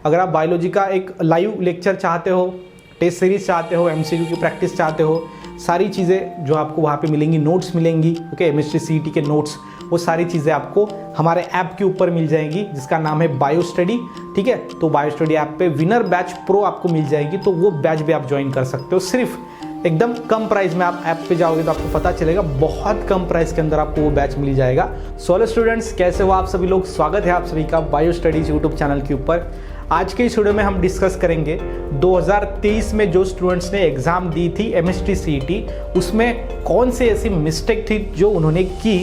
अगर आप बायोलॉजी का एक लाइव लेक्चर चाहते हो, टेस्ट सीरीज चाहते हो, एमसीक्यू की प्रैक्टिस चाहते हो, सारी चीज़ें जो आपको वहाँ पे मिलेंगी, नोट्स मिलेंगी, ओके, एमएसटी सीईटी के नोट्स, वो सारी चीज़ें आपको हमारे ऐप के ऊपर मिल जाएंगी जिसका नाम है बायो स्टडी। ठीक है, तो बायो स्टडी ऐप पे विनर बैच प्रो आपको मिल जाएगी, तो वो बैच भी आप ज्वाइन कर सकते हो। सिर्फ एकदम कम प्राइस में, आप ऐप पे जाओगे तो आपको पता चलेगा, बहुत कम प्राइस के अंदर आपको वो बैच मिल जाएगा। सोलो स्टूडेंट्स, कैसे हो आप सभी लोग? स्वागत है आप सभी का बायो स्टडीज यूट्यूब चैनल के ऊपर। आज के इस वीडियो में हम डिस्कस करेंगे 2023 में जो स्टूडेंट्स ने एग्जाम दी थी एमएसटी सीईटी, उसमें कौन सी ऐसी मिस्टेक थी जो उन्होंने की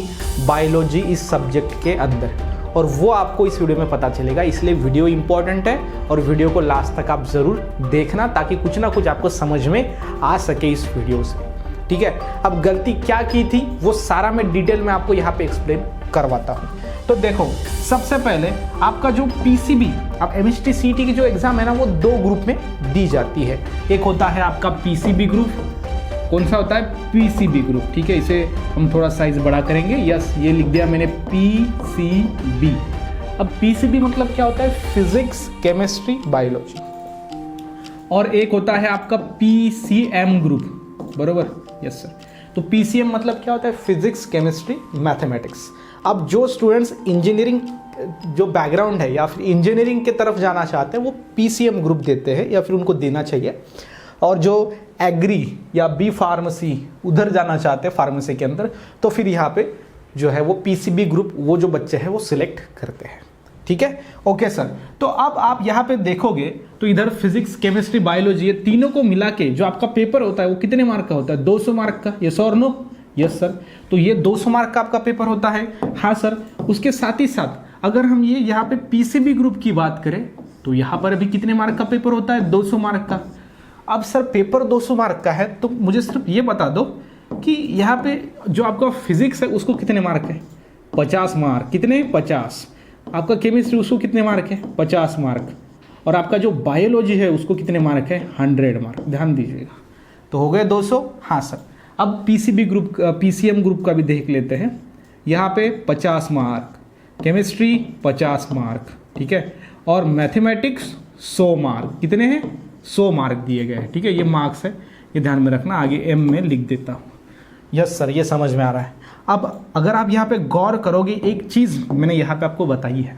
बायोलॉजी इस सब्जेक्ट के अंदर, और वो आपको इस वीडियो में पता चलेगा। इसलिए वीडियो इंपॉर्टेंट है और वीडियो को लास्ट तक आप ज़रूर देखना, ताकि कुछ ना कुछ आपको समझ में आ सके इस वीडियो से। ठीक है, अब गलती क्या की थी वो सारा मैं डिटेल में आपको यहाँ पे एक्सप्लेन करवाता हूँ। तो देखो, सबसे पहले आपका जो पीसीबी, अब एमएसटी सीईटी की जो एग्जाम है ना, वो दो ग्रुप में दी जाती है। एक होता है आपका पीसीबी ग्रुप। कौन सा होता है? PCB group. ठीक है, इसे हम थोड़ा साइज बड़ा करेंगे। यस, ये लिख दिया मैंने, पीसीबी। अब पीसीबी मतलब क्या होता है? Physics, chemistry, biology. और एक होता है आपका पीसीएम ग्रुप, बरोबर? Yes sir. तो पीसीएम मतलब क्या होता है? Physics, chemistry, mathematics. अब जो स्टूडेंट्स इंजीनियरिंग जो बैकग्राउंड है या फिर इंजीनियरिंग की तरफ जाना चाहते हैं, वो पीसीएम ग्रुप देते हैं या फिर उनको देना चाहिए। और जो एग्री या बी फार्मेसी उधर जाना चाहते हैं फार्मेसी के अंदर, तो फिर यहाँ पे जो है वो पीसीबी ग्रुप वो जो बच्चे हैं वो सिलेक्ट करते हैं। ठीक है, ओके सर। तो अब आप यहाँ पे देखोगे तो इधर फिजिक्स, केमिस्ट्री, बायोलॉजी, ये तीनों को मिला के जो आपका पेपर होता है वो कितने मार्क का होता है? 200 मार्क का। यस और नो? Yes sir. तो ये 200 मार्क का आपका पेपर होता है। हाँ सर। उसके साथ ही साथ अगर हम ये यहाँ पे पीसीबी ग्रुप की बात करें तो यहाँ पर अभी कितने मार्क का पेपर होता है? 200 मार्क का। अब सर पेपर 200 मार्क का है, तो मुझे सिर्फ ये बता दो कि यहाँ पे जो आपका फिजिक्स है उसको कितने मार्क है? 50 मार्क। कितने? 50। आपका केमिस्ट्री उसको कितने मार्क है? 50 मार्क। और आपका जो बायोलॉजी है उसको कितने मार्क है? 100 मार्क। ध्यान दीजिएगा। तो हो गए 200। हाँ सर। अब पीसीबी ग्रुप, पीसीएम ग्रुप का भी देख लेते हैं। यहाँ पे 50 मार्क, केमिस्ट्री 50 मार्क, ठीक है, और मैथमेटिक्स 100 मार्क। कितने हैं? 100 मार्क दिए गए हैं। ठीक है, ये मार्क्स है, ये ध्यान में रखना। आगे एम में लिख देता हूँ। यस सर, ये समझ में आ रहा है। अब अगर आप यहाँ पे गौर करोगे, एक चीज़ मैंने यहाँ पे आपको बताई है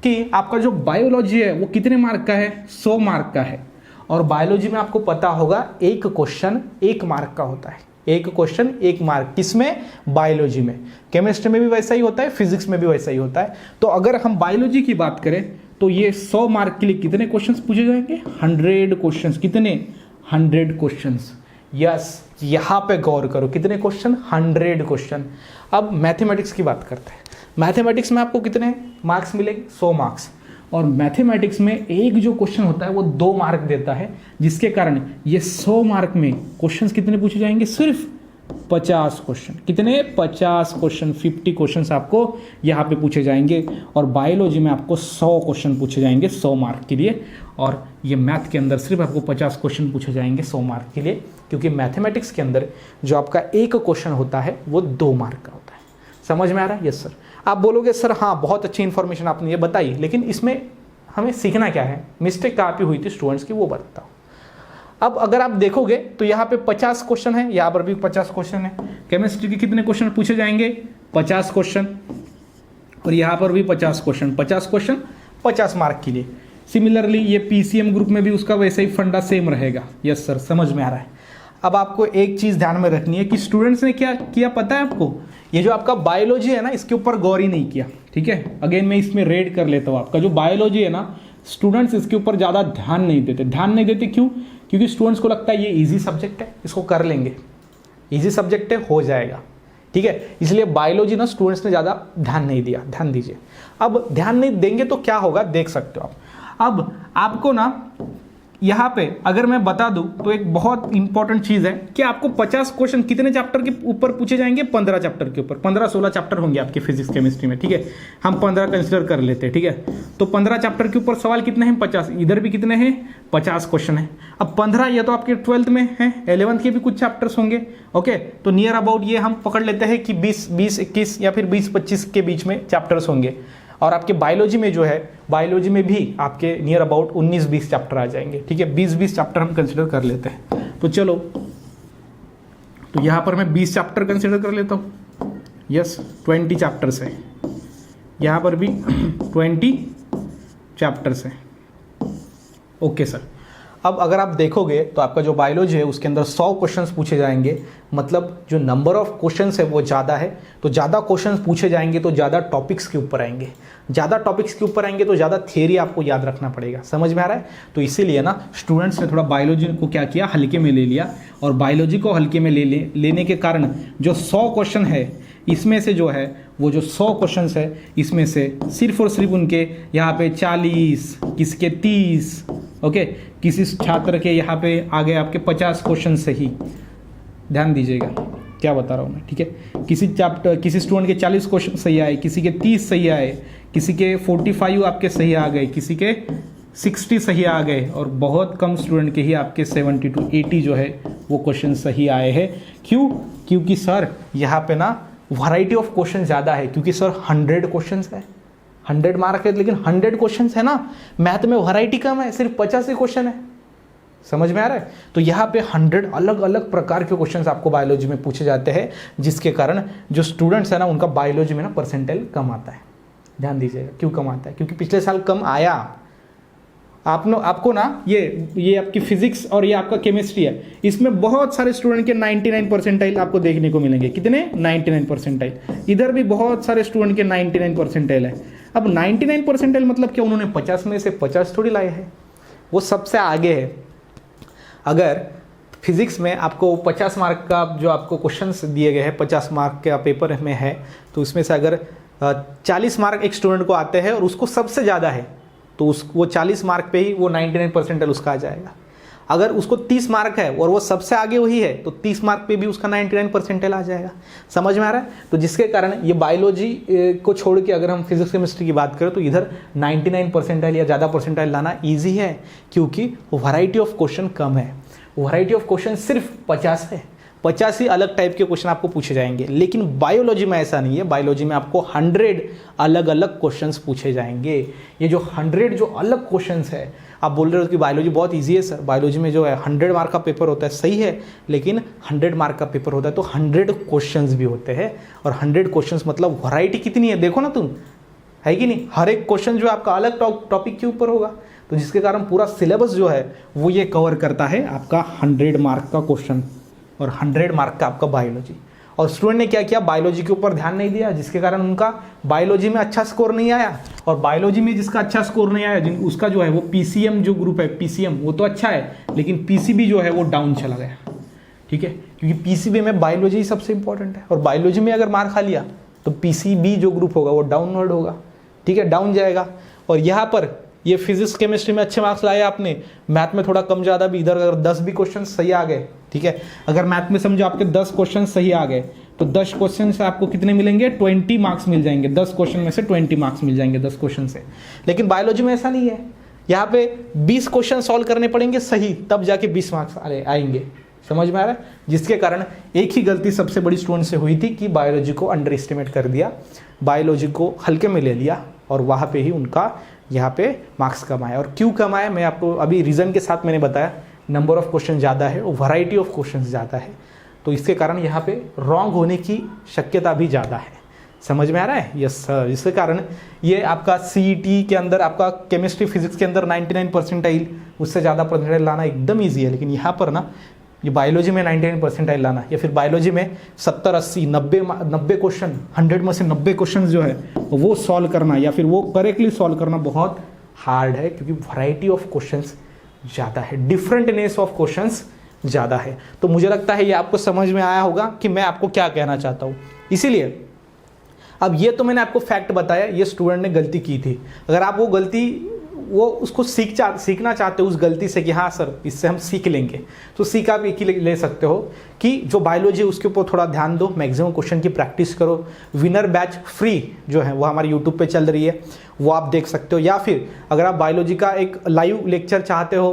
कि आपका जो बायोलॉजी है वो कितने मार्क का है? 100 मार्क का है। और बायोलॉजी में आपको पता होगा एक क्वेश्चन 1 मार्क का होता है। एक क्वेश्चन 1 मार्क। किसमें? बायोलॉजी में। केमिस्ट्री में भी वैसा ही होता है, फिजिक्स में भी वैसा ही होता है। तो अगर हम बायोलॉजी की बात करें तो ये 100 मार्क के लिए कितने क्वेश्चंस पूछे जाएंगे? 100 क्वेश्चंस। कितने? 100 क्वेश्चंस। यस, यहाँ पे गौर करो, कितने क्वेश्चन? 100 क्वेश्चन। अब मैथमेटिक्स की बात करते हैं। मैथमेटिक्स में आपको कितने मार्क्स मिलेंगे? 100 मार्क्स। और मैथमेटिक्स में एक जो क्वेश्चन होता है वो 2 मार्क देता है, जिसके कारण ये 100 मार्क में क्वेश्चंस कितने पूछे जाएंगे? सिर्फ 50 क्वेश्चन। कितने? 50 क्वेश्चन। 50 क्वेश्चंस आपको यहाँ पे पूछे जाएंगे। और बायोलॉजी में आपको 100 क्वेश्चन पूछे जाएंगे 100 मार्क के लिए। और ये मैथ के अंदर सिर्फ आपको 50 क्वेश्चन पूछे जाएंगे 100 मार्क के लिए, क्योंकि मैथमेटिक्स के अंदर जो आपका एक क्वेश्चन होता है वो 2 मार्क का होता है। समझ में आ रहा है? Yes sir. आप बोलोगे सर हाँ बहुत अच्छी इन्फॉर्मेशन आपने ये बताई, लेकिन इसमें हमें सीखना क्या है? मिस्टेक कहाँ पे हुई थी स्टूडेंट्स की, वो बताओ। अब अगर आप देखोगे तो यहाँ पे 50 क्वेश्चन है, यहाँ पर भी 50 क्वेश्चन है। केमिस्ट्री के कितने क्वेश्चन पूछे जाएंगे? 50 क्वेश्चन। और यहाँ पर भी 50 क्वेश्चन। 50 क्वेश्चन 50 मार्क के लिए। सिमिलरली ये पीसीएम ग्रुप में भी उसका वैसे ही फंडा सेम रहेगा। यस सर, समझ में आ रहा है। अब आपको एक चीज़ ध्यान में रखनी है कि स्टूडेंट्स ने क्या किया पता है आपको? ये जो आपका बायोलॉजी है ना, इसके ऊपर गौर ही नहीं किया। ठीक है, अगेन मैं इसमें रेड कर लेता हूँ। आपका जो बायोलॉजी है ना, स्टूडेंट्स इसके ऊपर ज़्यादा ध्यान नहीं देते। ध्यान नहीं देते क्यों? क्योंकि स्टूडेंट्स को लगता है ये इजी सब्जेक्ट है, इसको कर लेंगे, इजी सब्जेक्ट है, हो जाएगा। ठीक है, इसलिए बायोलॉजी ना स्टूडेंट्स ने ज़्यादा ध्यान नहीं दिया। ध्यान दीजिए। अब ध्यान नहीं देंगे तो क्या होगा, देख सकते हो आप। अब आपको ना यहाँ पे अगर मैं बता दूं तो एक बहुत इंपॉर्टेंट चीज़ है कि आपको 50 क्वेश्चन कितने चैप्टर के ऊपर पूछे जाएंगे? 15 चैप्टर के ऊपर। 15-16 चैप्टर होंगे आपके फिजिक्स केमिस्ट्री में। ठीक है, हम 15 कंसिडर कर लेते हैं। ठीक है, तो 15 चैप्टर के ऊपर सवाल कितने हैं? 50। इधर भी कितने हैं? 50 क्वेश्चन है। अब 15 ये तो आपके 12th में है, 11th के भी कुछ चैप्टर्स होंगे। ओके, तो नियर अबाउट ये हम पकड़ लेते हैं कि 20, 21 या फिर 20-25 के बीच में चैप्टर्स होंगे। और आपके बायोलॉजी में जो है, बायोलॉजी में भी आपके नियर अबाउट 19-20 चैप्टर आ जाएंगे, ठीक है। 20-20 चैप्टर हम कंसिडर कर लेते हैं। तो चलो, तो यहाँ पर मैं 20 चैप्टर कंसिडर कर लेता हूँ। यस, 20 चैप्टर्स है, यहाँ पर भी 20 चैप्टर्स हैं। Okay sir. अब अगर आप देखोगे तो आपका जो बायोलॉजी है उसके अंदर 100 क्वेश्चंस पूछे जाएंगे, मतलब जो नंबर ऑफ क्वेश्चंस है वो ज़्यादा है। तो ज़्यादा क्वेश्चंस पूछे जाएंगे तो ज़्यादा टॉपिक्स के ऊपर आएंगे, ज़्यादा टॉपिक्स के ऊपर आएंगे तो ज़्यादा थियरी आपको याद रखना पड़ेगा। समझ में आ रहा है? तो इसीलिए ना स्टूडेंट्स ने थोड़ा बायोलॉजी को क्या किया, हल्के में ले लिया। और बायोलॉजी को हल्के में लेने के कारण जो 100 क्वेश्चन है इसमें से जो है वो जो 100 क्वेश्चंस है इसमें से सिर्फ और सिर्फ उनके यहाँ पे 40, किसी के 30, ओके, किसी छात्र के यहाँ पे आ गए आपके 50 क्वेश्चन सही। ध्यान दीजिएगा क्या बता रहा हूँ मैं, ठीक है। किसी स्टूडेंट के 40 क्वेश्चन सही आए, किसी के 30 सही आए, किसी के 45 आपके सही आ गए, किसी के 60 सही आ गए, और बहुत कम स्टूडेंट के ही आपके 70 to 80 जो है वो क्वेश्चन सही आए हैं। क्यों? क्योंकि सर यहाँ पे ना वैरायटी ऑफ क्वेश्चन ज़्यादा है, क्योंकि सर 100 क्वेश्चन है, 100 मार्क है, लेकिन 100 क्वेश्चन है ना, मैथ में वैरायटी कम है, सिर्फ 50 ही क्वेश्चन है। समझ में आ रहा है? तो यहाँ पे 100 अलग अलग प्रकार के क्वेश्चंस आपको बायोलॉजी में पूछे जाते हैं, जिसके कारण जो स्टूडेंट्स है ना उनका बायोलॉजी में ना परसेंटाइल कम आता है। ध्यान दीजिएगा क्यों कम आता है, क्योंकि पिछले साल कम आया। आपको ना ये आपकी फिजिक्स और ये आपका केमिस्ट्री है, इसमें बहुत सारे स्टूडेंट के 99 परसेंटाइल आपको देखने को मिलेंगे। कितने? 99 परसेंटाइल। इधर भी बहुत सारे स्टूडेंट के 99 परसेंटाइल है। अब 99 परसेंटाइल मतलब क्या, उन्होंने 50 में से 50 थोड़ी लाए हैं, वो सबसे आगे है। अगर फिजिक्स में आपको 50 मार्क का जो आपको क्वेश्चंस दिए गए हैं, 50 मार्क का पेपर में है, तो उसमें से अगर 40 मार्क एक स्टूडेंट को आते हैं और उसको सबसे ज़्यादा है, तो वो 40 मार्क पे ही वो 99 परसेंटाइल उसका आ जाएगा। अगर उसको 30 मार्क है और वो सबसे आगे वही है, तो 30 मार्क पे भी उसका 99 परसेंटाइल आ जाएगा। समझ में आ रहा है? तो जिसके कारण ये बायोलॉजी को छोड़ के अगर हम फिजिक्स केमिस्ट्री की बात करें तो इधर 99 परसेंटाइल या ज़्यादा परसेंटाइल लाना ईजी है, क्योंकि वैरायटी ऑफ क्वेश्चन कम है। वैरायटी ऑफ क्वेश्चन सिर्फ 50 है, 50 ही अलग टाइप के क्वेश्चन आपको पूछे जाएंगे। लेकिन बायोलॉजी में ऐसा नहीं है, बायोलॉजी में आपको 100 अलग अलग क्वेश्चंस पूछे जाएंगे। ये जो 100 जो अलग क्वेश्चंस है, आप बोल रहे हो कि बायोलॉजी बहुत इजी है सर, बायोलॉजी में जो है 100 मार्क का पेपर होता है, सही है, लेकिन 100 मार्क का पेपर होता है तो 100 क्वेश्चंस भी होते हैं। और 100 क्वेश्चंस मतलब वैरायटी कितनी है, देखो ना तुम, है कि नहीं? हर एक क्वेश्चन जो आपका अलग टॉपिक के ऊपर होगा, तो जिसके कारण पूरा सिलेबस जो है वो ये कवर करता है आपका 100 मार्क का क्वेश्चन और 100 मार्क का आपका बायोलॉजी। और स्टूडेंट ने क्या किया, बायोलॉजी के ऊपर ध्यान नहीं दिया, जिसके कारण उनका बायोलॉजी में अच्छा स्कोर नहीं आया। और बायोलॉजी में जिसका अच्छा स्कोर नहीं आया, उसका जो है वो पीसीएम जो ग्रुप है, पीसीएम वो तो अच्छा है, लेकिन पीसीबी जो है वो डाउन चला गया। ठीक है, क्योंकि पीसीबी में बायोलॉजी सबसे इंपॉर्टेंट है, और बायोलॉजी में अगर मार खा लिया तो पीसीबी जो ग्रुप होगा वो डाउनवर्ड होगा। ठीक है, डाउन जाएगा। और यहाँ पर ये फिजिक्स केमिस्ट्री में अच्छे मार्क्स लाए आपने, मैथ में थोड़ा कम ज़्यादा भी, इधर अगर 10 भी क्वेश्चन सही आ गए, ठीक है, अगर मैथ में समझो आपके 10 क्वेश्चन सही आ गए तो 10 क्वेश्चन से आपको कितने मिलेंगे, 20 मार्क्स मिल जाएंगे। 10 क्वेश्चन में से 20 मार्क्स मिल जाएंगे 10 क्वेश्चन से। लेकिन बायोलॉजी में ऐसा नहीं है, यहाँ पे 20 क्वेश्चन सॉल्व करने पड़ेंगे सही, तब जाके 20 मार्क्स आएंगे। समझ में आ रहा है? जिसके कारण एक ही गलती सबसे बड़ी स्टूडेंट से हुई थी कि बायोलॉजी को अंडर एस्टिमेट कर दिया, बायोलॉजी को हल्के में ले लिया, और वहाँ पे ही उनका यहाँ पे मार्क्स कम आए। और क्यों कम आए मैं आपको अभी रीज़न के साथ मैंने बताया, नंबर ऑफ क्वेश्चन ज़्यादा है और वैरायटी ऑफ क्वेश्चन ज़्यादा है, तो इसके कारण यहाँ पे रॉन्ग होने की शक्यता भी ज़्यादा है। समझ में आ रहा है? Yes sir. इसके कारण ये आपका सीईटी के अंदर, आपका केमिस्ट्री फिजिक्स के अंदर 99 परसेंटाइल, उससे ज़्यादा परसेंटाइल लाना एकदम ईजी है। लेकिन यहाँ पर ना ये बायोलॉजी में 99 परसेंटाइल लाना, या फिर बायोलॉजी में 70, 80, 90 क्वेश्चन, 100 में से 90 क्वेश्चन जो है वो सॉल्व करना, या फिर वो करेक्टली सॉल्व करना बहुत हार्ड है, क्योंकि वैरायटी ऑफ क्वेश्चंस ज़्यादा है, डिफरेंटनेस ऑफ क्वेश्चंस ज़्यादा है। तो मुझे लगता है ये आपको समझ में आया होगा कि मैं आपको क्या कहना चाहता हूँ। इसीलिए अब ये तो मैंने आपको फैक्ट बताया, ये स्टूडेंट ने गलती की थी। अगर आप वो उसको सीखना चाहते हो उस गलती से कि हाँ सर इससे हम सीख लेंगे, तो सीख आप एक ही ले सकते हो कि जो बायोलॉजी है उसके ऊपर थोड़ा ध्यान दो, मैक्सिमम क्वेश्चन की प्रैक्टिस करो। विनर बैच फ्री जो है वो हमारे यूट्यूब पे चल रही है, वो आप देख सकते हो। या फिर अगर आप बायोलॉजी का एक लाइव लेक्चर चाहते हो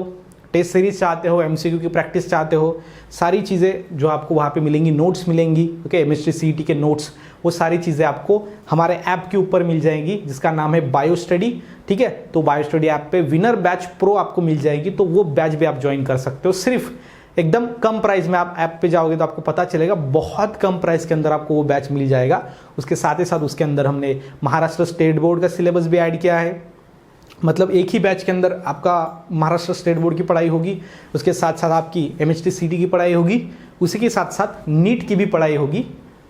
टेस्ट सीरीज चाहते हो, एमसीक्यू की प्रैक्टिस चाहते हो, सारी चीज़ें जो आपको वहाँ पे मिलेंगी, नोट्स मिलेंगी, ओके, एमएसटी सीईटी के नोट्स, वो सारी चीज़ें आपको हमारे ऐप के ऊपर मिल जाएंगी जिसका नाम है बायो स्टडी। ठीक है, तो बायो स्टडी ऐप पे विनर बैच प्रो आपको मिल जाएगी, तो वो बैच भी आप ज्वाइन कर सकते हो। सिर्फ एकदम कम प्राइस में, आप ऐप पे जाओगे तो आपको पता चलेगा, बहुत कम प्राइस के अंदर आपको वो बैच मिल जाएगा। उसके साथ ही साथ उसके अंदर हमने महाराष्ट्र स्टेट बोर्ड का सिलेबस भी ऐड किया है, मतलब एक ही बैच के अंदर आपका महाराष्ट्र स्टेट बोर्ड की पढ़ाई होगी, उसके साथ साथ आपकी एमएचटी सीटी की पढ़ाई होगी, उसी के साथ साथ नीट की भी पढ़ाई होगी,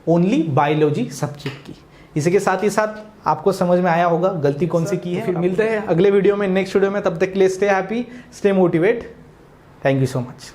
ओनली बायोलॉजी सब्जेक्ट की। इसी के साथ ही साथ आपको समझ में आया होगा गलती कौन सी की है। फिर मिलते हैं अगले वीडियो में, नेक्स्ट वीडियो में, तब तक के लिए stay happy, stay motivate. Thank you so much.